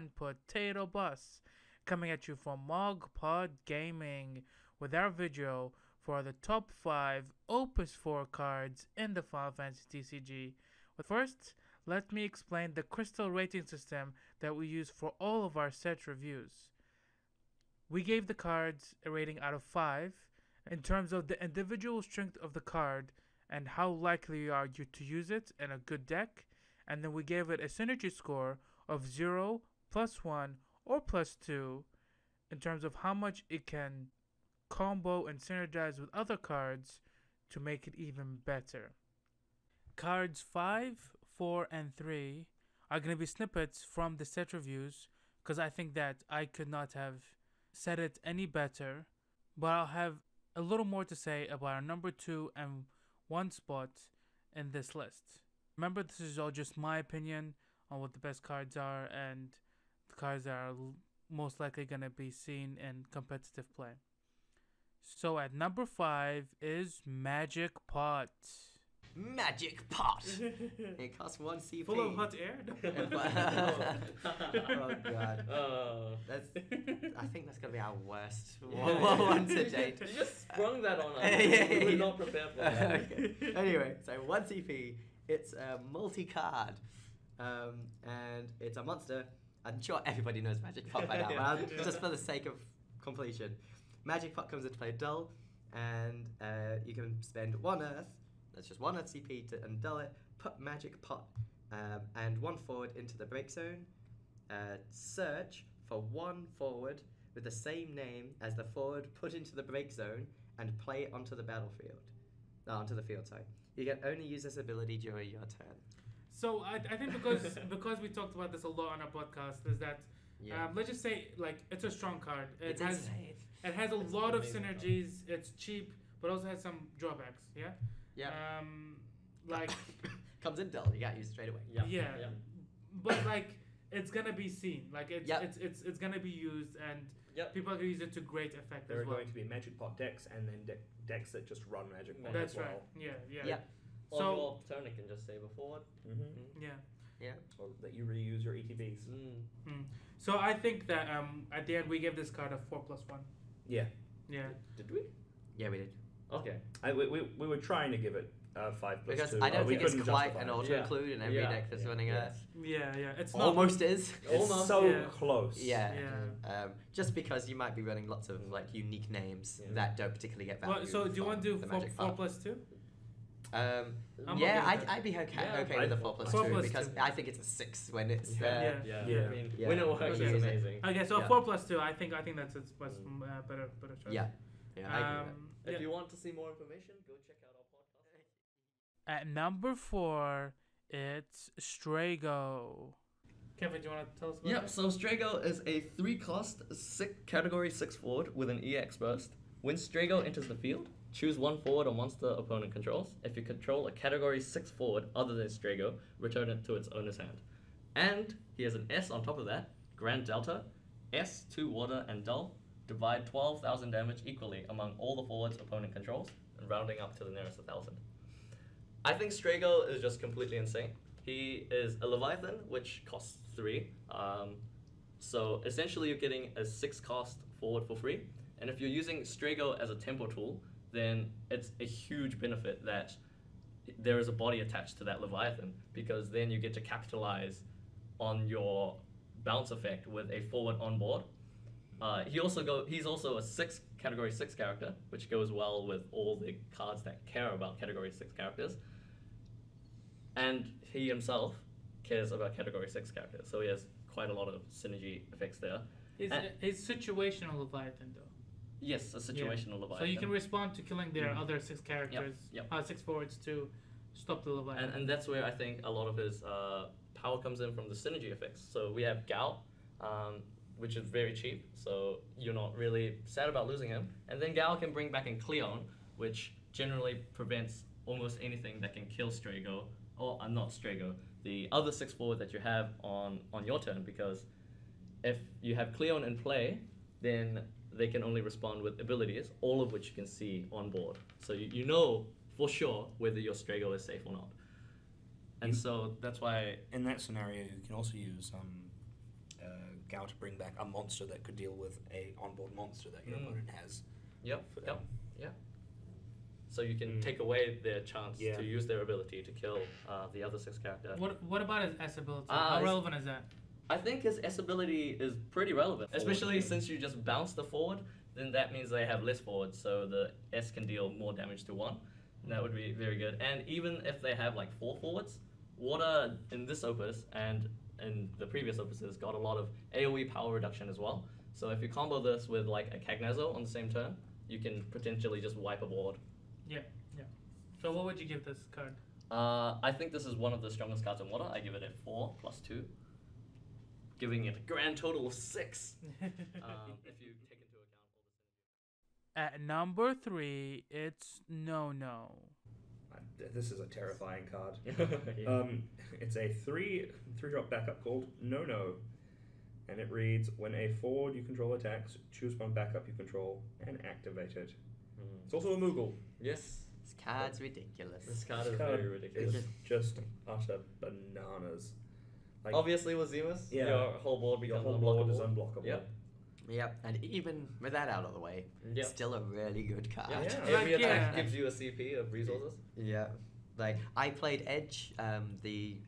one potato bus, coming at you from MogPod Gaming with our video for the top 5 Opus IV cards in the Final Fantasy TCG. But first, let me explain the crystal rating system that we use for all of our set reviews. We gave the cards a rating out of 5 in terms of the individual strength of the card and how likely are you to use it in a good deck, and then we gave it a synergy score of 0, +1, or +2 in terms of how much it can combo and synergize with other cards to make it even better. Cards 5, 4, and 3 are going to be snippets from the set reviews because I think that I could not have said it any better, but I'll have a little more to say about our number 2 and 1 spot in this list. Remember, this is all just my opinion on what the best cards are and the cards that are most likely going to be seen in competitive play. So at number 5 is Magic Pot. Magic Pot! It costs 1 CP. Full of hot air? Oh god. I think that's gonna be our worst one to date. You just sprung that on us. We were not prepared for that. Okay. Anyway, so 1 CP, it's a multi-card. And it's a monster. I'm sure everybody knows Magic Pot by now, but just for the sake of completion. Magic Pot comes into play dull, and you can spend 1 Earth. That's just 1 Earth CP to undull it, put Magic Pot and 1 forward into the break zone, search for 1 forward with the same name as the forward put into the break zone, and play it onto the battlefield. Onto the field, sorry. You can only use this ability during your turn. So I think because we talked about this a lot on our podcast, is that let's just say it's a strong card. It has a lot of synergies. It's cheap, but also has some drawbacks. Yeah. Yeah. Like comes in dull, you gotta use it straight away. Yeah. But it's gonna be seen. It's gonna be used, and people are gonna use it to great effect. There as are well. going to be Magic Pot decks, and then decks that just run Magic Pot. That's as well. right. Yeah. On your turn, it can just save a forward. Yeah. Or that you reuse your ETBs. So I think that at the end we gave this card a 4+1. Yeah. Yeah. Did we? Yeah, we did. Okay. We were trying to give it 5+2. Because I don't we think it's couldn't quite justify an it. auto include in every deck that's running Earth. Yeah. It's not Almost is. It's Almost, so close. Yeah. Just because you might be running lots of unique names that don't particularly get value. Well, so do you want to do 4+2? I'd be okay with a 4+2 because I think it's a 6 when it's I mean, when it works, it's amazing. Okay, so 4+2. I think that's its better choice. Yeah. I agree with that. If you want to see more information, go check out our podcast. At number 4, it's Strago. Kevin, do you want to tell us about Yep, it? so Strago is a 3-cost, category 6 forward with an EX burst. When Strago enters the field, choose 1 forward or monster opponent controls. If you control a category 6 forward other than Strago, return it to its owner's hand. And he has an S on top of that, Grand Delta, S, 2 water and dull. Divide 12,000 damage equally among all the forwards opponent controls, and rounding up to the nearest 1,000. I think Strago is just completely insane. He is a Leviathan, which costs 3. So essentially you're getting a 6-cost forward for free. And if you're using Strago as a tempo tool, then it's a huge benefit that there is a body attached to that Leviathan, because then you get to capitalize on your bounce effect with a forward on board. He's also a category 6 character, which goes well with all the cards that care about category 6 characters. And he himself cares about category 6 characters, so he has quite a lot of synergy effects there. He's situational Leviathan, though. Yes, a situational Leviathan. So you can respond to killing their other 6 characters, 6 forwards to stop the Leviathan. And that's where I think a lot of his power comes in, from the synergy effects. So we have Gal, which is very cheap, so you're not really sad about losing him. And then Gal can bring back in Cleon, which generally prevents almost anything that can kill Strago, or not Strago, the other 6 forward that you have on your turn, because if you have Cleon in play, then they can only respond with abilities, all of which you can see on board. So you know for sure whether your Strago is safe or not. And so that's why... In that scenario, you can also use Gao to bring back a monster that could deal with a onboard monster that your opponent has. Yep. For Yep. them. Yep. So you can take away their chance Yeah. to use their ability to kill the other 6 character. What about his S ability? Ah, How relevant is that? I think his S ability is pretty relevant, especially since you just bounce the forward. Then that means they have less forward, so the S can deal more damage to 1. And that would be very good. And even if they have like 4 forwards, Water in this opus and in the previous opuses got a lot of AoE power reduction as well. So if you combo this with like a Cagnazo on the same turn, you can potentially just wipe a board. Yeah. So what would you give this card? I think this is one of the strongest cards in Water. I give it a 4 plus 2, giving it a grand total of 6. If you take into account all the At number 3, it's No. This is a terrifying card. yeah. It's a 3-drop backup called No. And it reads, when a forward you control attacks, choose one backup you control and activate it. It's also a Moogle. Yes. This card's ridiculous. This card This is card very ridiculous. is just utter bananas. Like, Obviously with Zemus, Yeah. your whole board your becomes whole unblockable. board is unblockable. Yep. Yep, and even with that out of the way, Yep. still a really good card. Yeah. Yeah. Every Like, attack yeah. gives you a CP of resources. Yeah. Like, I played Edge, the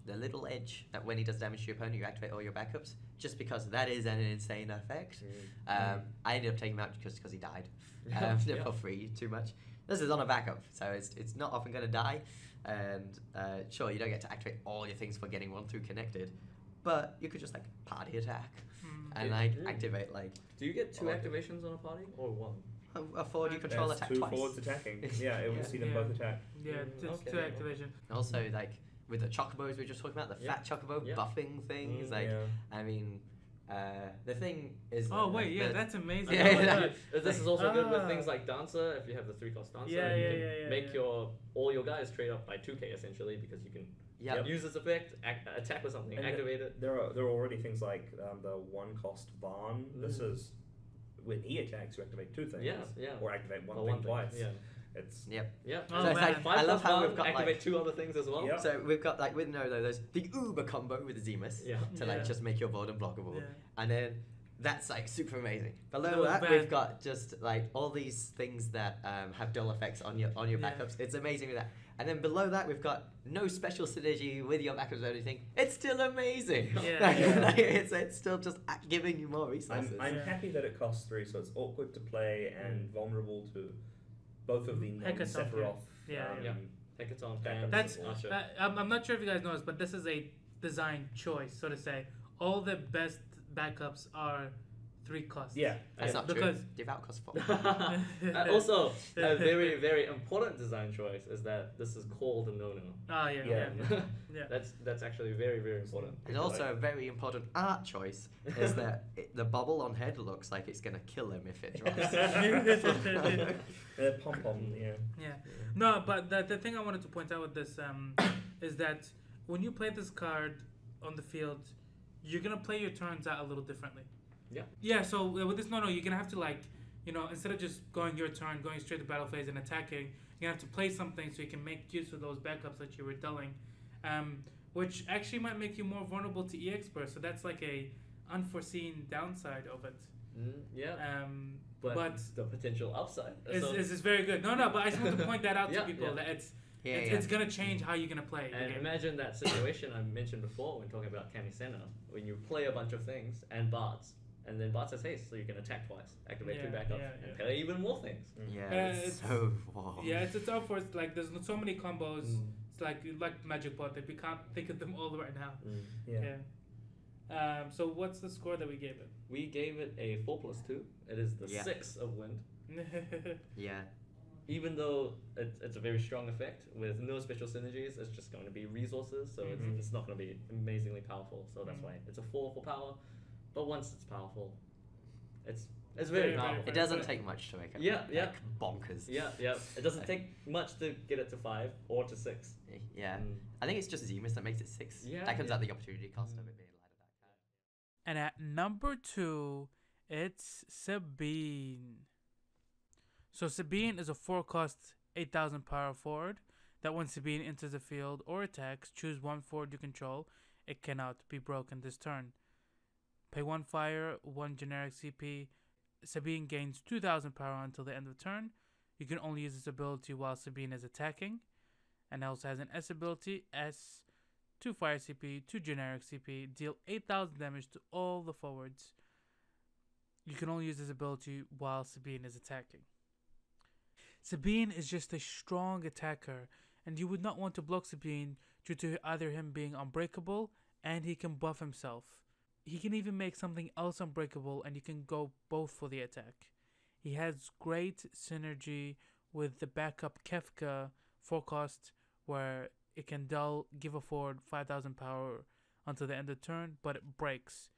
little Edge, that when he does damage to your opponent, you activate all your backups, just because that is an insane effect. I ended up taking him out because he died Yeah. for free too much. This is on a backup, so it's not often going to die. And sure, you don't get to activate all your things for getting 1 through connected, but you could just like party attack and like activate like Do you get 2 Or- activations on a party or 1? a forward you control There's attack 2 twice. forwards attacking. Yeah, it will see them Yeah. both attack. Yeah, it's Okay. 2 activation. Also, like with the chocobos we were just talking about, the Yeah. fat chocobo Yeah. buffing things. Like, Yeah. I mean, the thing is. Oh wait, yeah, the- that's amazing. Yeah, Oh my yeah. God. This is also good with Ah. things like Dancer. If you have the 3-cost Dancer, Yeah, you yeah, can yeah, make yeah. all your guys trade up by 2k essentially because you can Yeah. use this effect, attack with something, And activate it. There are already things like the 1-cost Varn. This is when he attacks, you activate 2 things. Yeah. Or activate one Or thing twice. Yeah. It's Yep. Yeah. Oh, So it's man. like, 5 I love plus how 1, we've got activate like. 2 other things as well. Yep. So we've got like with No, there's the Uber combo with Zemus Yeah. to like Yeah. just make your board unblockable, Yeah. and then that's like super amazing. Below No, that, bad. we've got just like all these things that have dull effects on your Yeah. backups. It's amazing with that. And then below that, we've got no special synergy with your backups or anything. It's still amazing. Yeah. Like, Yeah. like, it's still just giving you more resources. I'm Yeah. happy that it costs 3, so it's awkward to play and vulnerable to both of the Hecatomb, non-Sephiroth. yeah. Yeah. Hecaton, Backups and That's as well. Archer. I'm not sure if you guys noticed, but this is a design choice, so to say. All the best backups are 3 costs. Yeah. That's Yeah. not Because- true. Devout costs 4. Also, a very, very important design choice is that this is called a no-no. Oh yeah, Yeah. yeah, yeah. That's actually very, very important. And also a very important art choice is that the bubble on head looks like it's gonna kill him if it drops. Pom-pom, yeah. Yeah. No, but the thing I wanted to point out with this is that when you play this card on the field, you're gonna play your turns out a little differently. Yeah. Yeah. So with this, no, you're gonna have to like, instead of just going your turn, going straight to battle phase and attacking, you're gonna have to play something so you can make use of those backups that you were dealing, which actually might make you more vulnerable to EX burst. So that's like a unforeseen downside of it. Yeah. But the potential upside is very good. No, but I just want to point that out to Yeah, people yeah. that it's Yeah, it's gonna change how you're gonna play. the And game. imagine that situation I mentioned before when talking about Kamisena, when you play a bunch of things and Bards, and then Bard says haste, so you can attack twice, activate 2 Yeah, backups, yeah, and yeah. play even more things. Yeah, it's- it's so warm. Yeah, it's up for like there's so many combos. It's like MogPod that we can't think of them all right now. Yeah. So what's the score that we gave it? We gave it a 4 plus 2. It is the Yeah. 6 of wind. Yeah. Even though it's a very strong effect with no special synergies, it's just going to be resources, so Mhm. it's not going to be amazingly powerful. So that's Mhm. why it's a 4 for power. But once it's powerful, it's Very, very very powerful. It doesn't take much to make it Yeah, yeah. like bonkers. Yeah. It doesn't take much to get it to 5 or to 6. Yeah. Mm. I think it's just Zemus that makes it 6. Yeah, That comes yeah. out the opportunity cost of it being light of that card. And at number 2, it's Sabine. So Sabine is a 4-cost 8,000 power forward that when Sabine enters the field or attacks, choose 1 forward you control. It cannot be broken this turn. Pay 1 fire, 1 generic CP. Sabine gains 2000 power until the end of turn. You can only use this ability while Sabine is attacking. And also has an S ability, S, 2 fire CP, 2 generic CP, deal 8000 damage to all the forwards. You can only use this ability while Sabine is attacking. Sabine is just a strong attacker, and you would not want to block Sabine due to either him being unbreakable and he can buff himself. He can even make something else unbreakable and you can go both for the attack. He has great synergy with the backup Kefka forecast where it can give a forward 5000 power until the end of turn, but it breaks.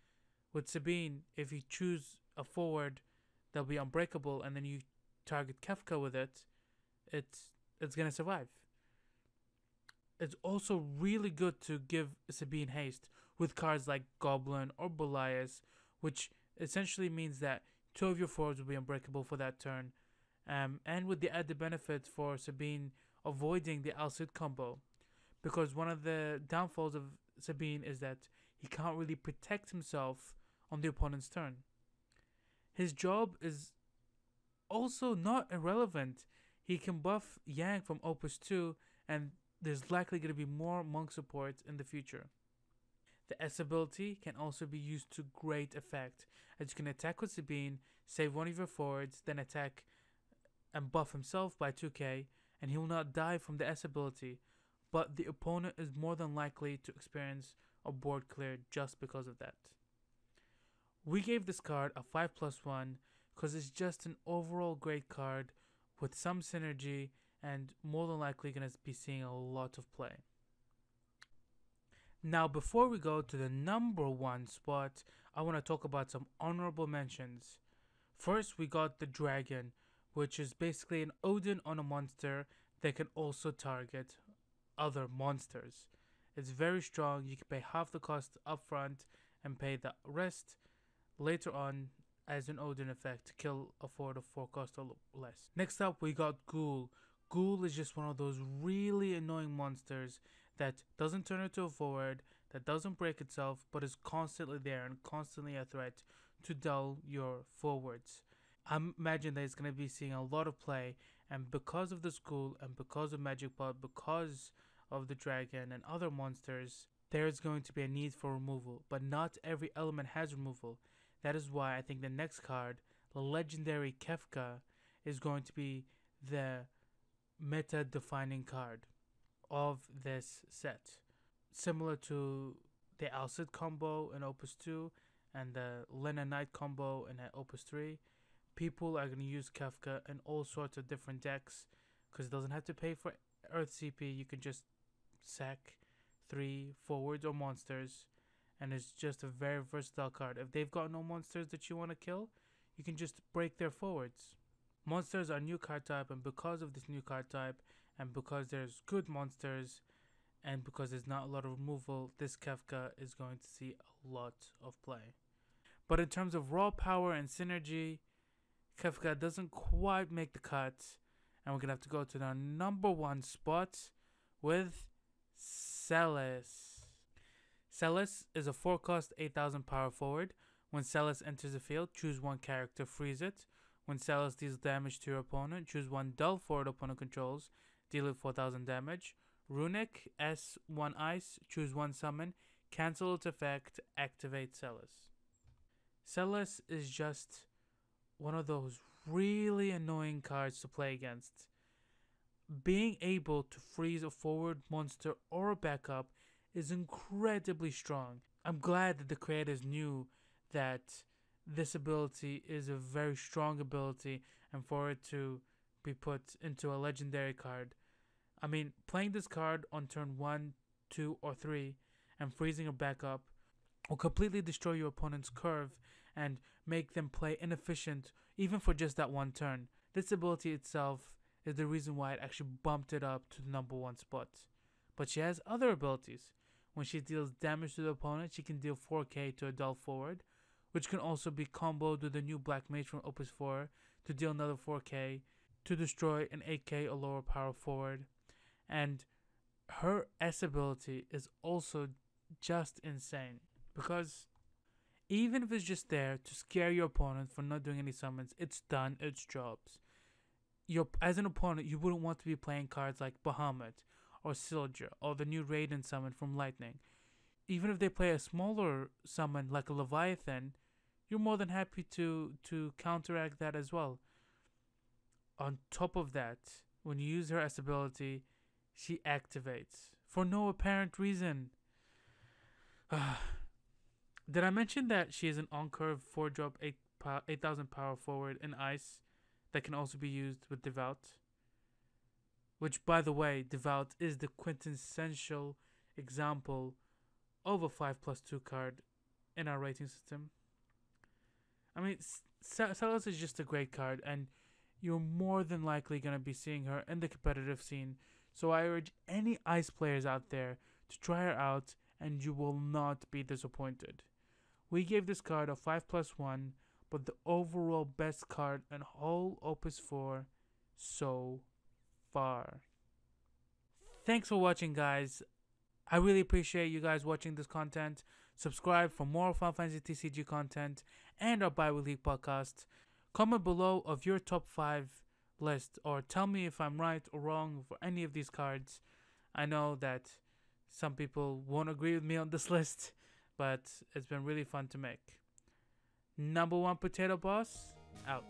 With Sabine, if you choose a forward that'll be unbreakable and then you target Kefka with it, it's gonna survive. It's also really good to give Sabine haste with cards like Goblin or Belias, which essentially means that 2 of your forwards will be unbreakable for that turn, and with the added benefit for Sabine avoiding the Al-Cid combo, because one of the downfalls of Sabine is that he can't really protect himself on the opponent's turn. His job is also not irrelevant. He can buff Yang from Opus 2, and there's likely going to be more monk support in the future. The S ability can also be used to great effect, as you can attack with Sabine, save one of your forwards, then attack and buff himself by 2k, and he will not die from the S ability, but the opponent is more than likely to experience a board clear just because of that. We gave this card a 5+1 because it's just an overall great card with some synergy and more than likely going to be seeing a lot of play. Now, before we go to the number 1 spot, I want to talk about some honorable mentions. First, we got the Dragon, which is basically an Odin on a monster that can also target other monsters. It's very strong. You can pay half the cost up front and pay the rest later on as an Odin effect to kill a forward of 4 cost or less. Next up, we got Ghoul. Ghoul is just one of those really annoying monsters that doesn't turn into a forward, that doesn't break itself, but is constantly there and constantly a threat to dull your forwards. I imagine that it's going to be seeing a lot of play, and because of this Ghoul and because of MogPod, because of the Dragon and other monsters, there's going to be a need for removal, but not every element has removal. That is why I think the next card, the legendary Kefka, is going to be the meta-defining card of this set. Similar to the Al-Cid combo in Opus 2 and the Lena Knight combo in Opus 3, people are going to use Kefka in all sorts of different decks because it doesn't have to pay for Earth CP. You can just sack 3 forwards or monsters, and it's just a very versatile card. If they've got no monsters that you want to kill, you can just break their forwards. Monsters are new card type, and because of this new card type, and because there's good monsters, and because there's not a lot of removal, this Kefka is going to see a lot of play. But in terms of raw power and synergy, Kefka doesn't quite make the cut, and we're going to have to go to the number 1 spot with Seles. Seles is a 4-cost 8000 power forward. When Seles enters the field, choose 1 character, freeze it. When Seles deals damage to your opponent, choose 1 dull forward opponent controls, deal it 4000 damage. Runic, S1 Ice, choose 1 summon, cancel its effect, activate Seles. Seles is just one of those really annoying cards to play against. Being able to freeze a forward monster or a backup is incredibly strong. I'm glad that the creators knew that this ability is a very strong ability, and for it to be put into a legendary card. I mean, playing this card on turn 1, 2, or 3 and freezing a backup will completely destroy your opponent's curve and make them play inefficient even for just that 1 turn. This ability itself is the reason why it actually bumped it up to the number 1 spot. But she has other abilities. When she deals damage to the opponent, she can deal 4k to a dull forward, which can also be comboed with the new Black Mage from Opus 4 to deal another 4k to destroy an 8k or lower power forward. And her S ability is also just insane because Even if it's just there to scare your opponent for not doing any summons, it's done its jobs. As an opponent, you wouldn't want to be playing cards like Bahamut or Sildra or the new Raiden summon from Lightning. Even if they play a smaller summon like a Leviathan, you're more than happy to counteract that as well. On top of that, when you use her S ability, she activates for no apparent reason. Did I mention that she is an on-curve 4-drop 8,000 power forward in Ice that can also be used with Devout? Which, by the way, Devout is the quintessential example of a 5+2 card in our rating system. I mean, Seles is just a great card, and you're more than likely going to be seeing her in the competitive scene. So I urge any Ice players out there to try her out, and you will not be disappointed. We gave this card a 5+1, but the overall best card in whole Opus 4 so far. Thanks for watching, guys. I really appreciate you guys watching this content. Subscribe for more Final Fantasy TCG content and our bi-weekly podcast. Comment below of your top 5 list, or tell me if I'm right or wrong for any of these cards. I know that some people won't agree with me on this list, but it's been really fun to make. Number 1 Potato Boss, out.